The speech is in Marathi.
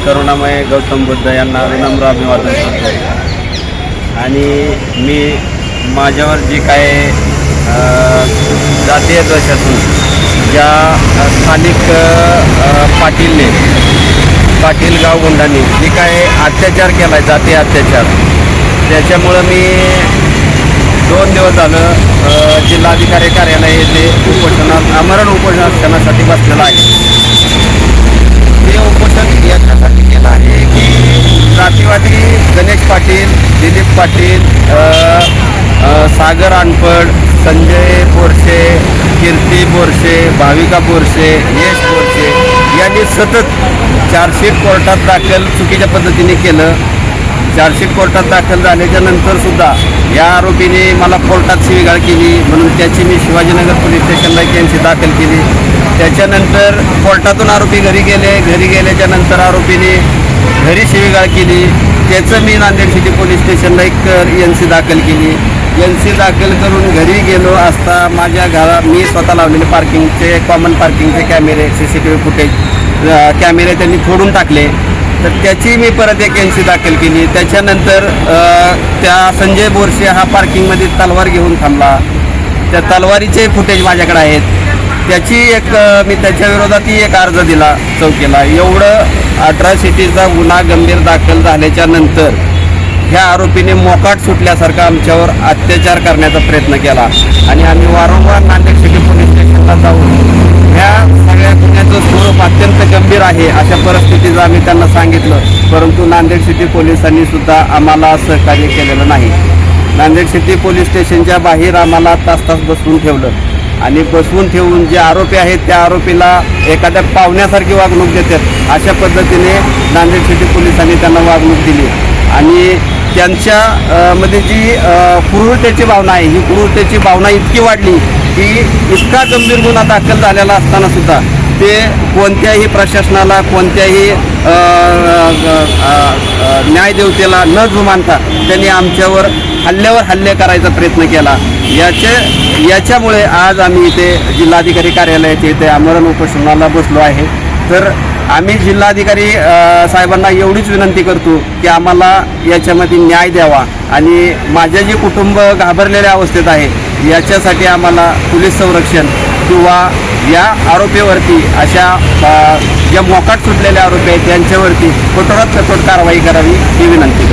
करुणामय गौतम बुद्ध यांना विनम्र अभिवादन करतो। आणि मी माझ्यावर जी काय जातीय द्वेषातून ज्या स्थानिक पाटील गाव गुंडांनी जी काय अत्याचार केला आहे, जातीय अत्याचार, त्याच्यामुळं मी 2 दिवस झालं जिल्हाधिकारी कार्यालय येथे आमरण उपोषणासाठी बसलेला आहे। हे उपोषण याच्यासाठी केलं आहे की जातीवादी गणेश पाटील, दिलीप पाटील, सागर अनपड, संजय बोरसे, कीर्ती बोरसे, भाविका बोरसे, यश बोरसे यांनी सतत चार्जशीट कोर्टात दाखल चुकीच्या पद्धतीने केलं। चार्जशीट कोर्टात दाखल झाल्याच्या नंतर सुद्धा या आरोपीने मला कोर्टात शिवीगाळ केली, म्हणून त्याची मी शिवाजीनगर पोलीस स्टेशनला केस दाखल केली। त्याच्यानंतर कोर्टातून आरोपी घरी गेल्याच्या नंतर आरोपीने घरी शिवीगाळ केली, त्याचं मी नांदेड सिटी पोलीस स्टेशनला एक NC दाखल केली। NC दाखल करून घरी गेलो असता माझ्या घरात मी स्वतः लावलेले पार्किंगचे कॉमन पार्किंगचे कॅमेरे, CCTV फुटेज कॅमेरे त्यांनी फोडून टाकले, तर त्याची मी परत एक NC दाखल केली। त्याच्यानंतर त्या संजय बोरसे हा पार्किंगमध्ये तलवार घेऊन थांबला, त्या तलवारीचे फुटेज माझ्याकडे आहेत, त्याची एक मी त्याच्या विरोधातही एक अर्ज दिला चौकीला। एवढं अट्रॉसिटीचा गुन्हा गंभीर दाखल झाल्याच्या नंतर ह्या आरोपीने मोकाट सुटल्यासारखा आमच्यावर अत्याचार करण्याचा प्रयत्न केला आणि आम्ही वारंवार नांदेड सिटी पोलीस स्टेशनला जाऊन ह्या सगळ्या गुन्ह्याचं स्वरूप अत्यंत गंभीर आहे अशा परिस्थितीचं आम्ही त्यांना सांगितलं, परंतु नांदेड सिटी पोलिसांनी सुद्धा आम्हाला सहकार्य केलेलं नाही। नांदेड सिटी पोलीस स्टेशनच्या बाहेर आम्हाला तास बसवून ठेवलं आणि बसवून ठेवून जे आरोपी आहेत त्या आरोपीला एखाद्या पाहुण्यासारखी वागणूक देतात अशा पद्धतीने नांदेड सिटी पोलिसांनी त्यांना वागणूक दिली आणि त्यांच्या मध्ये जी क्रूरतेची भावना आहे, ही क्रूरतेची भावना इतकी वाढली की इतका गंभीर गुन्हा दाखल झालेला असताना सुद्धा ते कोणत्याही प्रशासनाला, कोणत्याही न्यायदेवतेला न जुमानता त्यांनी आमच्यावर हल्ले करायचा प्रयत्न केला। याच्यामुळे आज आम्ही इथे जिल्हाधिकारी कार्यालयाच्या इथे आमरण उपोषणाला बसलो आहे। तर आम्ही जिल्हाधिकारी साहेबांना एवढीच विनंती करतो की आम्हाला याच्यामध्ये न्याय द्यावा आणि माझे जे कुटुंब घाबरलेल्या अवस्थेत आहे याच्यासाठी आम्हाला पोलीस संरक्षण किंवा या आरोपीवरती अशा ज्या मोकाट सुटलेले आरोपी आहेत त्यांच्यावरती कठोरात कठोर कारवाई करावी ही विनंती।